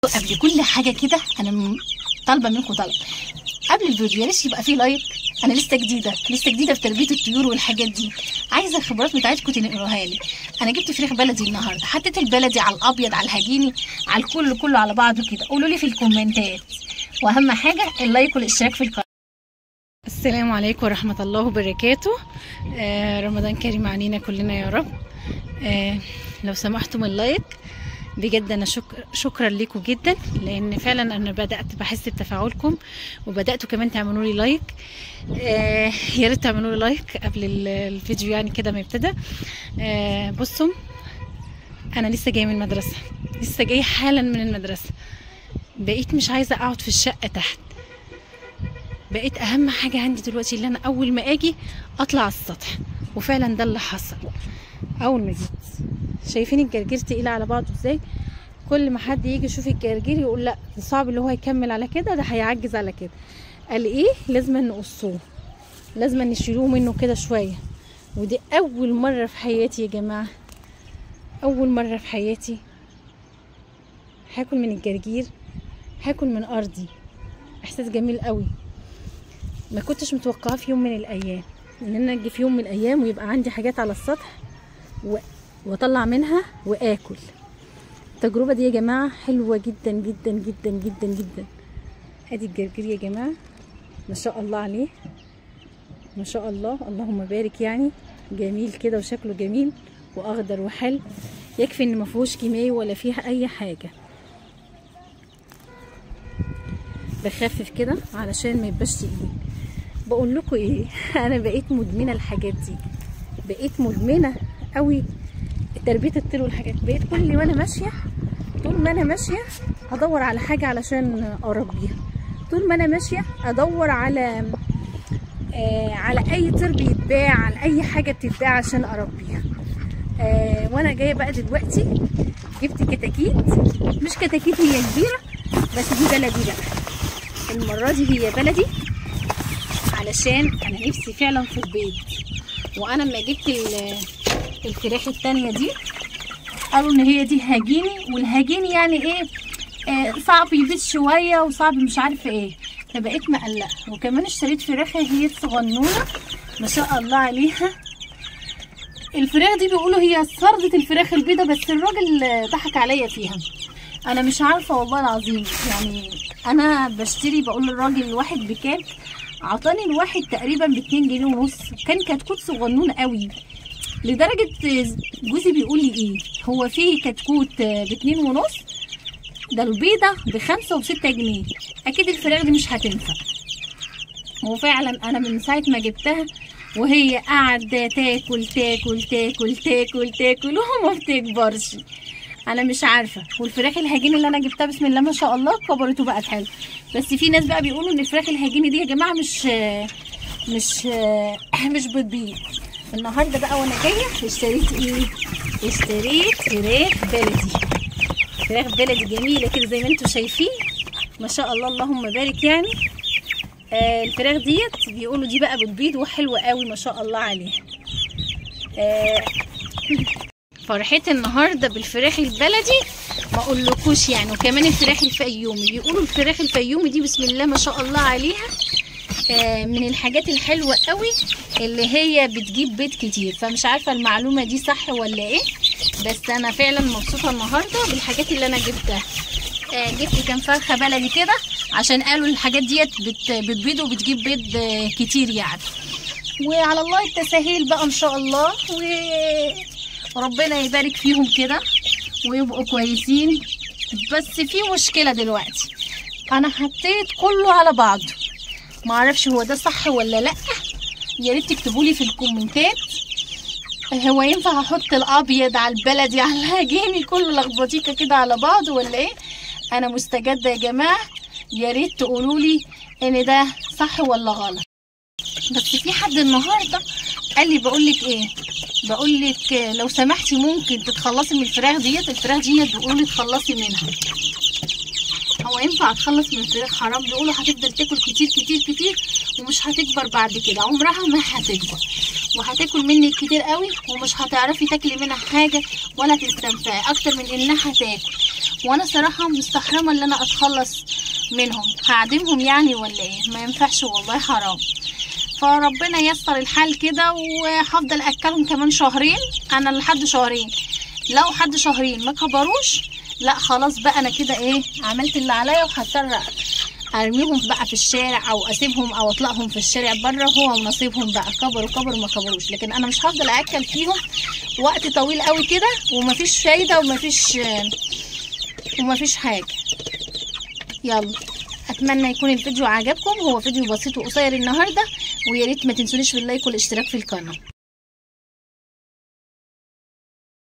قبل كل حاجه كده انا طالبه منكم طلب قبل الفيديو، يا ريت يبقى فيه لايك. انا لسه جديده في تربيه الطيور والحاجات دي، عايزه الخبرات بتاعتكم تنقلوها لي. انا جبت فراخ بلدي النهارده، حطيت البلدي على الابيض على الهجيني على الكل كله على بعضه كده. قولوا لي في الكومنتات، واهم حاجه اللايك والاشتراك في القناه. السلام عليكم ورحمه الله وبركاته. رمضان كريم علينا كلنا يا رب. لو سمحتم اللايك بجد انا شكرا لكم جدا، لان فعلا انا بدات بحس بتفاعلكم وبداتوا كمان تعملوا لي لايك. يا ريت تعملوا لي لايك قبل الفيديو يعني كده ما يبتدى. بصوا انا لسه جايه من المدرسه، لسه جايه حالا من المدرسه. بقيت مش عايزه اقعد في الشقه تحت، بقيت اهم حاجه عندي دلوقتي اللي انا اول ما اجي اطلع على السطح. وفعلا ده اللي حصل. اول ما جيت شايفين الجرجير تقيله على بعضه ازاي؟ كل ما حد يجي يشوف الجرجير يقول لا صعب اللي هو يكمل على كده، ده هيعجز على كده. قال ايه؟ لازم نقصوه، لازم نشيلوه منه كده شويه. ودي اول مره في حياتي يا جماعه، اول مره في حياتي هاكل من الجرجير، هاكل من ارضي. احساس جميل قوي، ما كنتش متوقعاه في يوم من الايام ان انا اجي في يوم من الايام ويبقى عندي حاجات على السطح واطلع منها واكل. التجربه دي يا جماعه حلوه جدا جدا جدا جدا جدا. ادي الجرجير يا جماعه ما شاء الله عليه، ما شاء الله اللهم بارك، يعني جميل كده وشكله جميل واخضر وحلو. يكفي ان ما فيهوش كيماوي ولا فيها اي حاجه. بخفف كده علشان ما يبقاش تقيل. بقول لكم ايه، انا بقيت مدمنه الحاجات دي، بقيت مدمنه قوي تربيه الطير والحاجات. بقيت كل وانا ماشيه، طول ما انا ماشيه ادور على حاجه علشان اربيها. طول ما انا ماشيه ادور على اي طير بيتباع، على اي حاجه بتتباع عشان اربيها. وانا جايه بقى دلوقتي جبت كتاكيت، مش كتاكيت هي كبيره بس دي بلدي بقى. المره دي هي بلدي علشان انا نفسي فعلا في البيض. وانا لما جبت الفراخ التانية دي قالوا ان هي دي هجيني، والهجيني يعني ايه؟ صعب يبيض شويه وصعب مش عارفه ايه. فبقيت مقلقه. وكمان اشتريت فراخ هي صغنونه ما شاء الله عليها. الفراخ دي بيقولوا هي فرضة الفراخ البيضه، بس الراجل ضحك عليا فيها. انا مش عارفه والله العظيم. يعني انا بشتري بقول للراجل الواحد بكام، عطاني الواحد تقريبا ب2 جنيه ونص. كان كتكوت صغنون قوي، لدرجه جوزي بيقول لي ايه هو فيه كتكوت ب2 ونص، ده البيضه ب5 و6 جنيه. اكيد الفراخ دي مش هتنفع. وفعلا انا من ساعه ما جبتها وهي قاعده تاكل تاكل تاكل تاكل تاكل وما بتكبرش. انا مش عارفه. والفراخ الهجين اللي انا جبتها بسم الله ما شاء الله كبرت وبقت حلوه. بس في ناس بقى بيقولوا ان الفراخ الهجيني دي يا جماعه مش بتبيض. النهارده بقى وانا جايه اشتريت ايه؟ اشتريت فراخ بلدي، فراخ بلدي جميله كده زي ما انتم شايفين ما شاء الله اللهم بارك. يعني الفراخ ديت بيقولوا دي بقى بتبيض وحلوه قوي ما شاء الله عليها. فرحتي النهارده بالفراخ البلدي ما اقولكوش يعني. وكمان الفراخ الفيومي، بيقولوا الفراخ الفيومي دي بسم الله ما شاء الله عليها من الحاجات الحلوه قوي اللي هي بتجيب بيض كتير. فمش عارفه المعلومه دي صح ولا ايه، بس انا فعلا مبسوطه النهارده بالحاجات اللي انا جبتها. جبت كام فرخه بلدي كده عشان قالوا الحاجات ديت بتبيض وبتجيب بيض كتير يعني. وعلى الله التسهيل بقى ان شاء الله، وربنا يبارك فيهم كده ويبقوا كويسين. بس في مشكله دلوقتي، انا حطيت كله على بعضه، معرفش هو ده صح ولا لا. يا ريت تكتبوا لي في الكومنتات هو ينفع احط الابيض على البلدي على الهجيني كله لخبطيكه كده على بعض ولا ايه؟ انا مستجده يا جماعه، يا ريت تقولوا لي ان ده صح ولا غلط. بس في حد النهارده قال لي بقول لك لو سمحتي ممكن تتخلصي من الفراخ ديت. الفراخ ديت بيقولوا لي تخلصي منها. هو ينفع اتخلص من الفراخ؟ حرام. بيقولوا هتفضل تاكل كتير كتير كتير ومش هتكبر بعد كده، عمرها ما هتكبر، وهتاكل منك كتير قوي ومش هتعرفي تاكلي منها حاجه ولا تستمتعي اكتر من انها هتاكل. وانا صراحه مستحرمه ان انا اتخلص منهم. هعدمهم يعني ولا ايه؟ ما ينفعش والله، حرام. فربنا ييسر الحال كده، وهفضل اكلهم كمان شهرين. انا لحد شهرين، لو حد شهرين ما كبروش لا خلاص بقى، انا كده ايه عملت اللي عليا، وهضطر ارميهم بقى في الشارع او اسيبهم او اطلقهم في الشارع بره، هو ونصيبهم بقى، كبروا ما كبروش. لكن انا مش هفضل اكل فيهم وقت طويل قوي كده ومفيش فايده ومفيش حاجه. يلا، اتمنى يكون الفيديو عجبكم. هو فيديو بسيط وقصير النهارده، ويا ريت ما تنسونيش باللايك والاشتراك في القناه.